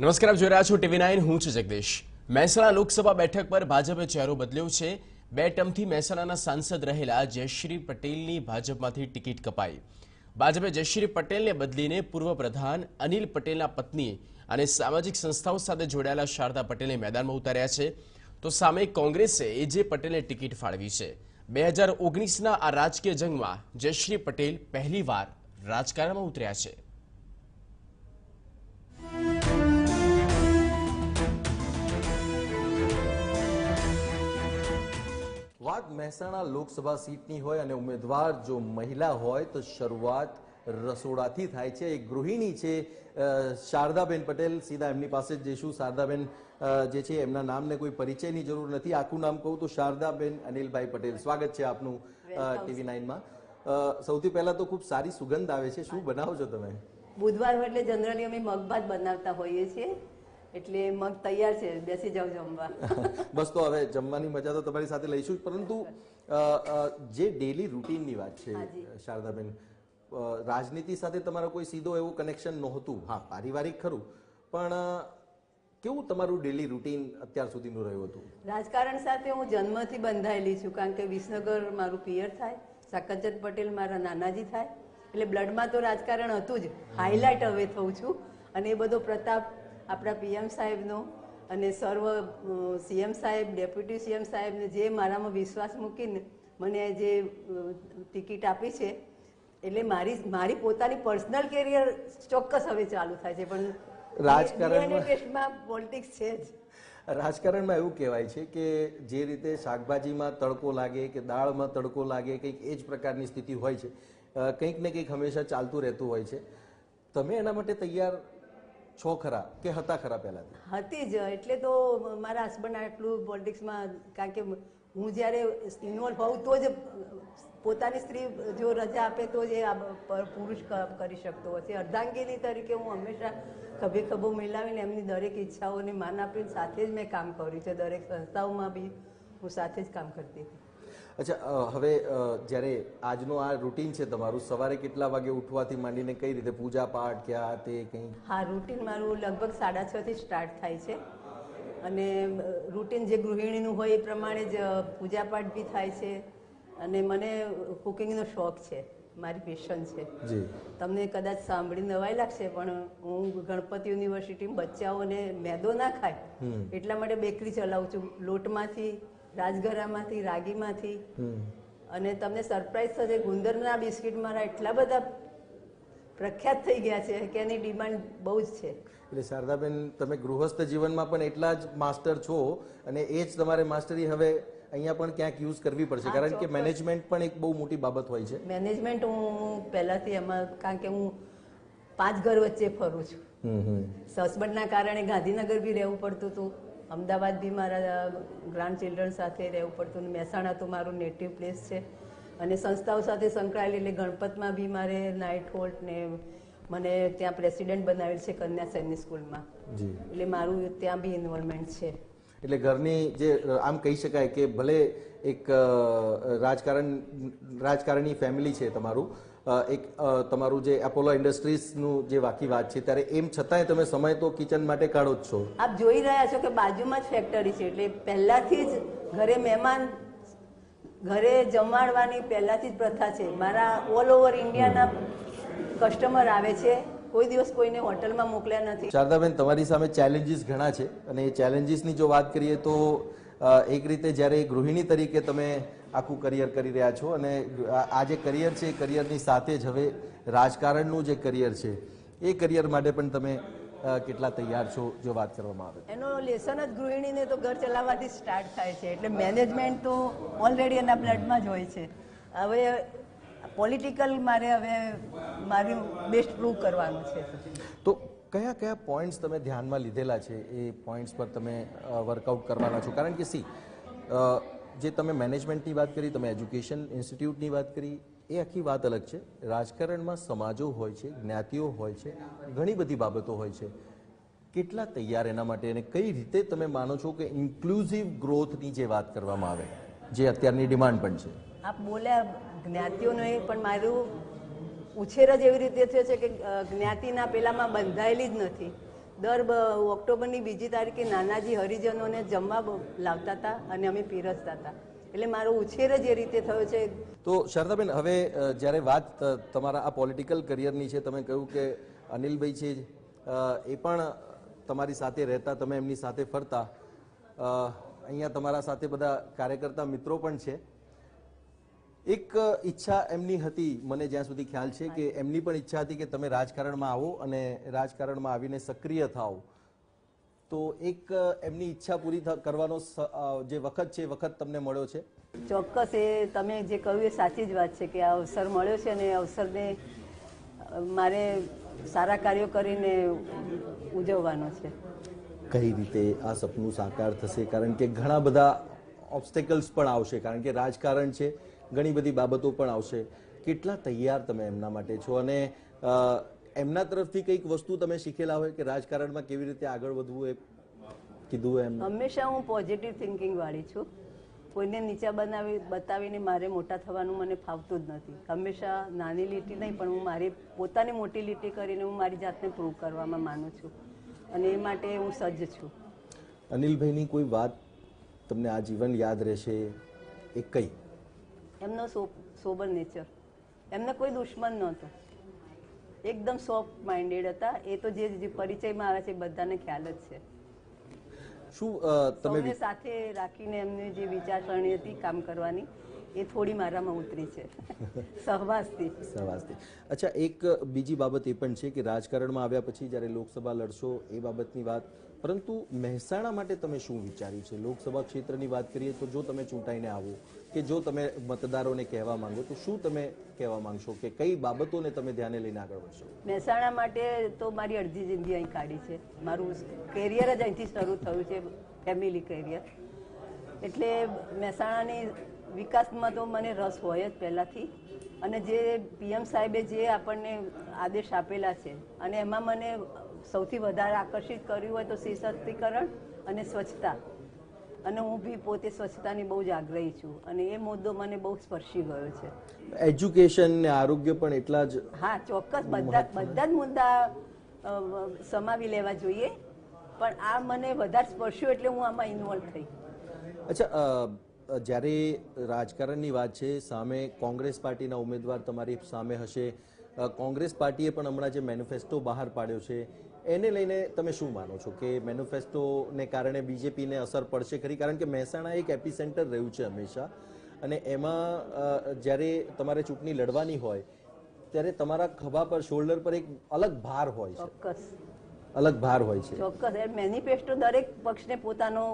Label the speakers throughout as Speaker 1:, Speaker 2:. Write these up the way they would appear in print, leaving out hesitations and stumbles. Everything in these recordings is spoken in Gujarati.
Speaker 1: નમસ્કાર, આપ જોઈ રહ્યા છો TV9, હું છું જગદીશ। મહેસાણા લોકસભા બેઠક પર ભાજપે ચહેરો બદલ્યો છે। 2 ટર્મથી મહેસાણાના સાંસદ રહેલા જયશ્રી પટેલની ભાજપમાંથી ટિકિટ કપાઈ। ભાજપે જયશ્રી પટેલને બદલીને પૂર્વ પ્રધાન અનિલ પટેલના પત્ની અને સામાજિક સંસ્થાઓ સાથે જોડાયેલા શારદા પટેલને મેદાનમાં ઉતાર્યા છે, તો સામે કોંગ્રેસે એજે પટેલને ટિકિટ ફાળવી છે। 2019ના આ રાજકીય જંગમાં જયશ્રી પટેલ પહેલીવાર રાજકારણમાં ઉતર્યા છે।
Speaker 2: વાત મહેસાણા લોકસભા સીટની હોય અને ઉમેદવાર જો મહિલા હોય તો શરૂઆત રસોડાથી થાય છે। એક ગૃહિણી છે શારદાબેન પટેલ, સીધા એમની પાસે જ જઈશું। શારદાબેન જે છે એમના નામને કોઈ પરિચયની જરૂર નથી, આખું નામ કહું તો શારદાબેન અનિલભાઈ પટેલ। સ્વાગત છે આપનું TV9માં। સૌથી પહેલા તો ખૂબ સારી સુગંધ આવે છે, શું બનાવો છો તમે?
Speaker 3: બુધવાર એટલે જનરલી અમે મગભાત બનાવતા હોઈએ છીએ, એટલે મગ તૈયાર છે, બેસી જાવ જમવા।
Speaker 2: બસ, તો હવે જમવાની મજા તો તમારી સાથે લઈશું, પરંતુ જે ડેલી રૂટીનની વાત છે શારદાબેન, રાજનીતિ સાથે તમારો કોઈ સીધો એવું કનેક્શન નહોતું, હા પારિવારિક ખરું, પણ કેવું તમારું ડેલી રૂટીન અત્યાર સુધીનું રહ્યું હતું?
Speaker 3: રાજકારણ સાથે હું જન્મથી બંધાયેલી છું, કારણ કે વિસનગર મારું પિયર થાય, સાકરચંદ પટેલ મારા નાનાજી થાય, એટલે બ્લડમાં તો રાજકારણ હતું જ। હાઇલાઇટ હવે થઉં છું, અને એ બધો પ્રતાપ આપણા PM સાહેબનો અને સર્વ CM સાહેબ, ડેપ્યુટી CM સાહેબને જે મારામાં વિશ્વાસ મૂકીને મને જે ટિકિટ આપી છે, એટલે મારી પોતાની પર્સનલ કેરિયર ચોક્કસ હવે ચાલુ થાય છે, પણ રાજકારણમાં પોલિટિક્સ છે જ।
Speaker 2: રાજકારણમાં એવું કહેવાય છે કે જે રીતે શાકભાજીમાં તડકો લાગે કે દાળમાં તડકો લાગે, કંઈક એ જ પ્રકારની સ્થિતિ હોય છે, કંઈક ને કંઈક હંમેશા ચાલતું રહેતું હોય છે। તમે એના માટે તૈયાર છો ખરા કે હતા ખરા? પહેલાથી
Speaker 3: હતી જ, એટલે તો મારા હસબન્ડ આટલું પોલિટિક્સમાં, કારણ કે હું જ્યારે ઇન્વોલ્વ હોઉં તો જ પોતાની સ્ત્રી જો રજા આપે તો જ પુરુષ કરી શકતો હોય છે। અર્ધાંગીની તરીકે હું હંમેશા ખભે ખભો મિલાવીને એમની દરેક ઈચ્છાઓને માન આપીને સાથે જ મેં કામ કર્યું છે। દરેક સંસ્થાઓમાં બી હું સાથે જ કામ કરતી હતી।
Speaker 2: અચ્છા, હવે જ્યારે આજનું આ રૂટીન છે તમારું, સવારે કેટલા વાગે ઉઠવાથી માંડીને કઈ રીતે પૂજા પાઠ ક્યાં તે કંઈ?
Speaker 3: હા, રૂટીન મારું લગભગ 6:30 થી સ્ટાર્ટ થાય છે, અને રૂટીન જે ગૃહિણીનું હોય એ પ્રમાણે જ પૂજાપાઠ બી થાય છે, અને મને કુકિંગનો શોખ છે, મારી પેશન છે। તમને કદાચ સાંભળી નવાઈ લાગશે, પણ હું ગણપતિ યુનિવર્સિટીમાં બચ્ચાઓને મેદો ના ખાય એટલા માટે બેકરી ચલાવું છું, લોટમાંથી, રાજગરામાંથી, રાગીમાંથી, અને તમને સરપ્રાઈઝ થશે, ગુંદરના બિસ્કિટ મારા એટલા બધા પ્રખ્યાત થઈ ગયા છે કે એની ડિમાન્ડ બહુ જ છે।
Speaker 2: એટલે શારદાબેન, તમે ગૃહસ્થ જીવનમાં પણ એટલા જ માસ્ટર છો, અને એ જ તમારે માસ્ટરી હવે અહીંયા પણ ક્યાંક યુઝ કરવી પડશે, કારણ કે મેનેજમેન્ટ પણ એક બહુ મોટી બાબત હોય છે।
Speaker 3: મેનેજમેન્ટ હું પહેલાથી એમાં, કારણ કે હું 5 ઘર વચ્ચે ફરું છું, હસબન્ડના કારણે ગાંધીનગર બી રહેવું પડતું હતું, અમદાવાદ બી મારા ગ્રાન્ડ ચિલ્ડ્રન સાથે રહેવું પડતું, મહેસાણા તો મારું નેટિવ પ્લેસ છે, અને સંસ્થાઓ સાથે સંકળાયેલી, એટલે ગણપતમાં બી મારે નાઇટ હોલ્ટ ને મને ત્યાં પ્રેસિડેન્ટ બનાવેલ છે કન્યા સૈનિક સ્કૂલમાં, એટલે મારું ત્યાં બી ઇન્વોલ્વમેન્ટ છે।
Speaker 2: એટલે ઘરની જે આમ કહી શકાય કે ભલે એક રાજકારણી ફેમિલી છે તમારું, એક તમારું જે એપોલો ઇન્ડસ્ટ્રીઝનું જે વાકી વાત છે, ત્યારે એમ છતાંય તમે સમય તો કિચન માટે કાઢો જ છો।
Speaker 3: આપ જોઈ રહ્યા છો કે બાજુમાં જ ફેક્ટરી છે, એટલે પહેલાથી જ ઘરે મહેમાન, ઘરે જમાડવાની પહેલાથી જ પ્રથા છે। મારા ઓલ ઓવર ઇન્ડિયાના કસ્ટમર આવે છે, કોઈ દિવસ કોઈને હોટલમાં મોકલ્યા નથી।
Speaker 2: શારદાબેન, તમારી સામે ચેલેન્જીસ ઘણા છે, અને એ ચેલેન્જીસની જો વાત કરીએ તો એક રીતે જ્યારે ગૃહિણી તરીકે તમે આખું કરિયર કરી રહ્યા છો, અને આ જે કરિયર છે એ કરિયરની સાથે જ હવે રાજકારણનું જે કરિયર છે એ કરિયર માટે પણ તમે કેટલા તૈયાર છો જો વાત કરવામાં આવે?
Speaker 3: એનો લેસન જ ગૃહિણીને તો ઘર ચલાવવાથી સ્ટાર્ટ થાય છે, એટલે મેનેજમેન્ટ તો ઓલરેડી એના બ્લડમાં જ હોય છે। હવે પોલિટિકલ મારે હવે મારું બેસ્ટ પ્રૂવ કરવાનું છે।
Speaker 2: તો કયા કયા પોઈન્ટ્સ તમે ધ્યાનમાં લીધેલા છે, એ પોઈન્ટ્સ પર તમે વર્કઆઉટ કરવાના છો? કારણ કે જે તમે મેનેજમેન્ટની વાત કરી, તમે એજ્યુકેશન ઇન્સ્ટિટ્યૂટની વાત કરી, એ આખી વાત અલગ છે। રાજકારણમાં સમાજો હોય છે, જ્ઞાતિઓ હોય છે, ઘણી બધી બાબતો હોય છે। કેટલા તૈયાર એના માટે, અને કઈ રીતે તમે માનો છો કે ઇન્ક્લુઝિવ ગ્રોથની જે વાત કરવામાં આવે, જે અત્યારની ડિમાન્ડ પણ છે?
Speaker 3: આપ બોલ્યા જ્ઞાતિઓનો, પણ મારું ઉછેર જ એવી રીતે થયો છે કે જ્ઞાતિના પેલામાં બંધાયેલી જ નથી, ઓક્ટોબરની 2જી તારીખે નાનાજી હરિજનોને જમવા લાવતા હતા અને અમે પીરસતા હતા. એટલે મારો ઉછેર જ એ રીતે થયો છે.
Speaker 2: તો શારદાબેન, હવે જ્યારે વાત તમારા આ પોલિટિકલ કરિયરની છે, તમે કહ્યું કે અનિલભાઈ છે એ પણ તમારી સાથે રહેતા, તમે એમની સાથે ફરતા, અહીંયા તમારા સાથે બધા કાર્યકર્તા મિત્રો પણ છે. એક ઈચ્છા એમની હતી, મને જ્યાં સુધી ખ્યાલ છે કે એમની પણ ઈચ્છા હતી કે તમે રાજકારણમાં આવો અને રાજકારણમાં આવીને સક્રિય થાઓ. તો એક એમની ઈચ્છા પૂરી કરવાનો જે વખત છે એ વખત તમને મળ્યો છે.
Speaker 3: ચોક્કસ, એ તમે જે કહ્યું એ સાચી જ વાત છે કે આ અવસર મળ્યો છે અને અવસરને મારે સારા કાર્યો કરીને ઉજવવાનો છે.
Speaker 2: કઈ રીતે આ સપનું સાકાર થશે? કારણ કે ઘણા બધા ઓબ્સ્ટેકલ્સ પણ આવશે, કારણ કે રાજકારણ છે, ઘણી બધી બાબતો પણ આવશે. કેટલા તૈયાર તમે એમના માટે છો અને એમના તરફથી કંઈક વસ્તુ તમે શીખેલા હોય કે રાજકારણમાં કેવી રીતે આગળ વધવું, એ કીધું એમ?
Speaker 3: હંમેશા હું પોઝિટિવ થિંકિંગ વાળી છું. કોઈને નીચા બતાવીને મારે મોટા થવાનું મને ફાવતું જ નથી. હંમેશા નાની લીટી નહીં, પણ હું મારી પોતાની મોટી લીટી કરીને હું મારી જાતને પ્રૂવ કરવામાં માનું છું અને એ માટે હું સજ્જ છું.
Speaker 2: અનિલભાઈની કોઈ વાત તમને આજીવન યાદ રહેશે એ કઈ?
Speaker 3: એમનો સોબર નેચર, એમને કોઈ દુશ્મન નહોતો, એકદમ સોફ્ટ માઇન્ડેડ હતા. એ તો જે પરિચયમાં આવે છે બધાને ખ્યાલ જ છે.
Speaker 2: શું તમે
Speaker 3: સૌને સાથે રાખીને એમની જે વિચારસરણી હતી કામ કરવાની, એ થોડી મારામાં ઉતરી છે સહવાસથી.
Speaker 2: અચ્છા, એક બીજી બાબત એ પણ છે કે રાજકારણમાં આવ્યા પછી જ્યારે લોકસભા લડશો એ બાબતની વાત, પરંતુ મહેસાણા માટે તમે શું વિચાર્યું છે? લોકસભા ક્ષેત્રની વાત કરીએ તો જો તમે ચૂંટાઈને આવો કે જો તમે મતદારોને કહેવા માંગો તો શું તમે કહેવા માંગશો કે કઈ બાબતોને તમે ધ્યાને લઈને આગળ વધશો?
Speaker 3: મહેસાણા માટે તો મારી અડધી જિંદગી અહીં કાઢી છે. મારું કેરિયર જ અહીંથી શરૂ થયું છે, ફેમિલી કેરિયર. એટલે મહેસાણાની વિકાસમાં તો મને રસ હોય જ પહેલાંથી. અને જે પીએમ સાહેબે જે આપણને આદેશ આપેલા છે અને એમાં મને સૌથી વધારે આકર્ષિત કર્યું હોય તો સશક્તિકરણ અને સ્વચ્છતા. અને હું બી પોતે સ્વચ્છતાની બહુ જ આગ્રહી છું અને એ મુદ્દો મને બહુ સ્પર્શી ગયો છે.
Speaker 2: એજ્યુકેશન ને આરોગ્ય પણ એટલા જ.
Speaker 3: હા, ચોક્કસ, બધા જ મુદ્દા સમાવી લેવા જોઈએ, પણ આ મને વધારે સ્પર્શ્યો એટલે હું આમાં ઇન્વોલ્વ થઈ.
Speaker 2: અચ્છા, જ્યારે રાજકારણની વાત છે, સામે કોંગ્રેસ પાર્ટીના ઉમેદવાર તમારી સામે હશે. કોંગ્રેસ પાર્ટીએ પણ હમણાં જે મેનિફેસ્ટો બહાર પાડ્યો છે એને લઈને તમે શું માનો છો કે મેનિફેસ્ટોને કારણે બીજેપીને અસર પડશે ખરી? કારણ કે મહેસાણા એક એપિસેન્ટર રહ્યું છે હંમેશા, અને એમાં જ્યારે તમારે ચૂંટણી લડવાની હોય ત્યારે તમારા ખભા પર, શોલ્ડર પર એક અલગ ભાર હોય છે.
Speaker 3: ચોક્કસ
Speaker 2: અલગ ભાર હોય છે.
Speaker 3: ચોક્કસ, એ મેનિફેસ્ટો દરેક પક્ષને પોતાનો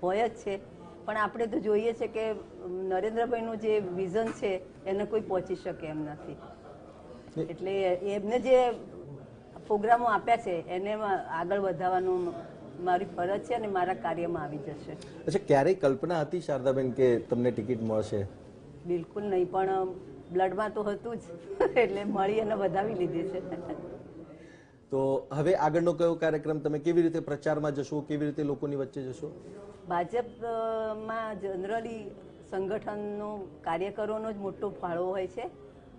Speaker 3: હોય જ છે, પણ આપણે તો જોઈએ છે કે નરેન્દ્રભાઈનું જે વિઝન છે એને કોઈ પહોંચી શકે એમ નથી. એટલે એમને જે પ્રોગ્રામો આપ્યા છે એને આગળ વધારવાનું મારી ફરજ છે અને મારા કાર્યમાં આવી જશે.
Speaker 2: અચ્છા, ક્યારેય કલ્પના હતી શારદાબેન કે તમને ટિકિટ મળશે?
Speaker 3: બિલકુલ નહીં, પણ બ્લડમાં તો હતું જ એટલે મળી અને વધાવી લીધી છે.
Speaker 2: તો હવે આગળનો કયો કાર્યક્રમ? તમે કેવી રીતે પ્રચારમાં જશો? કેવી રીતે લોકોની વચ્ચે જશો?
Speaker 3: ભાજપમાં જનરલી સંગઠનનો, કાર્યકરોનો જ મોટો ફાળો હોય છે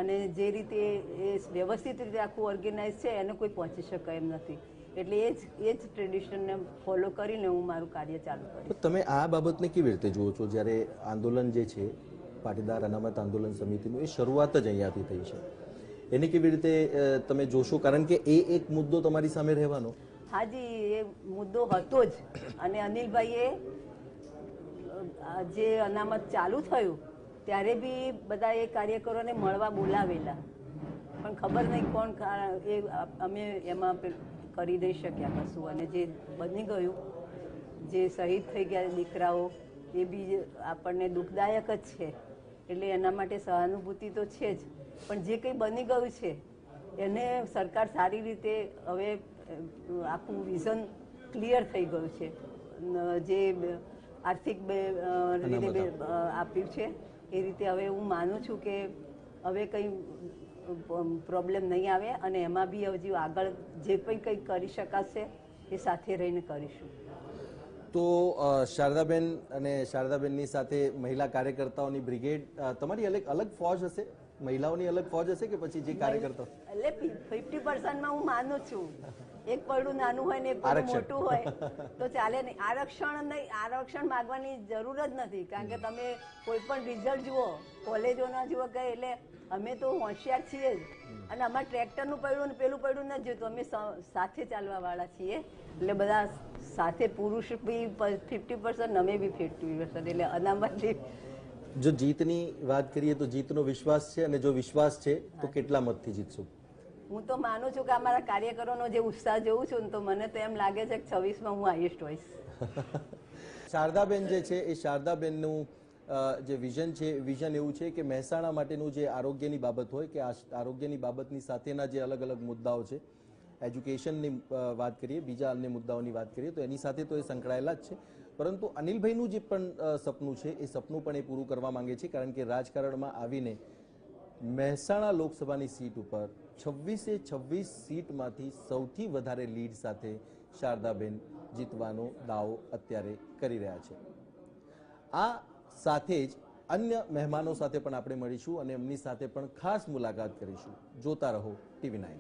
Speaker 3: અને જે રીતે એ વ્યવસ્થિત રીતે આખું ઓર્ગેનાઇઝ છે એને કોઈ પહોંચી શકે એમ નથી. એટલે એ જ ટ્રેડિશનને ફોલો કરીને હું મારું કાર્ય ચાલુ કરીશ.
Speaker 2: તમે આ બાબતને કેવી રીતે જુઓ છો? જ્યારે આંદોલન જે છે પાટીદાર અનામત આંદોલન સમિતિનું, એ શરૂઆત જ અહીંયાથી થઈ છે, એને કેવી રીતે તમે જોશો? કારણ કે એ એક મુદ્દો તમારી સામે રહેવાનો.
Speaker 3: હાજી, એ મુદ્દો હતો જ. અને અનિલભાઈએ જે અનામત ચાલુ થયું ત્યારે બી બધા એ કાર્યકરોને મળવા બોલાવેલા, પણ ખબર નહીં કોણ એ અમે એમાં કરી દઈ શક્યા કશું. અને જે બની ગયું, જે શહીદ થઈ ગયા દીકરાઓ, એ બી આપણને દુઃખદાયક જ છે. એટલે એના માટે સહાનુભૂતિ તો છે જ, પણ જે કંઈ બની ગયું છે એને સરકાર સારી રીતે હવે આખું વિઝન ક્લિયર થઈ ગયું છે. જે આર્થિક રીતે આપ્યું છે એ રીતે હવે હું માનું છું કે હવે કંઈ પ્રોબ્લેમ નહીં આવે અને એમાં બી હજી આગળ જે પણ કંઈ કરી શકાશે એ સાથે રહીને કરીશું.
Speaker 2: તો શારદાબેન અને શારદાબેનની સાથે મહિલા કાર્યકર્તાઓની બ્રિગેડ, તમારી અલગ ફોજ હશે? મહિલાઓની અલગ ફોજ હશે કે પછી જે કાર્યકર્તાઓ?
Speaker 3: એટલે 50% હું માનું છું એક પૈડું નાનું હોય ને એક પૈડું
Speaker 2: આરક્ષણ.
Speaker 3: મોટું હોય તો ચાલે નહીં. આરક્ષણ માંગવાની જરૂર જ નથી, કારણ કે તમે કોઈ પણ રિઝલ્ટ જુઓ, કોલેજોના જુઓ કે, એટલે અમે તો હોશિયાર છીએ જ. અને અમારે ટ્રેક્ટરનું પૈડું ને પેલું પૈડું નથી જોતું, અમે સાથે ચાલવા વાળા છીએ. એટલે બધા સાથે, પુરુષ બી 50%, અમે બી 50%. એટલે અનામતથી
Speaker 2: જો જીતની વાત કરીએ તો જીતનો વિશ્વાસ છે, અને જો વિશ્વાસ છે તો કેટલા મતથી જીતશું?
Speaker 3: હું તો માનું છું કે અમારા કાર્યકરોનો જે ઉત્સાહ જોઉં છું ને, તો મને તો એમ લાગે છે કે 26માં હું હાઈએસ્ટ હોઈશ.
Speaker 2: શારદાબેન જે છે એ શારદાબેનનું જે વિઝન છે, વિઝન એવું છે કે મહેસાણા માટેનું જે આરોગ્યની બાબત હોય કે આ આરોગ્યની બાબતની સાથેના જે અલગ અલગ મુદ્દાઓ છે, એજ્યુકેશનની વાત કરીએ, બીજા અન્ય મુદ્દાઓની વાત કરીએ તો એની સાથે તો એ સંકળાયેલા જ છે. પરંતુ અનિલભાઈનું જે પણ સપનું છે એ સપનું પણ એ પૂરું કરવા માંગે છે, કારણ કે રાજકારણમાં આવીને મહેસાણા લોકસભાની સીટ ઉપર 26 સીટમાંથી સૌથી વધારે લીડ સાથે શારદાબેન જીતવાનો દાવો અત્યારે કરી રહ્યા છે. આ સાથે જ અન્ય મહેમાનો સાથે પણ આપણે મળીશું અને એમની સાથે પણ ખાસ મુલાકાત કરીશું. જોતા રહો TV9.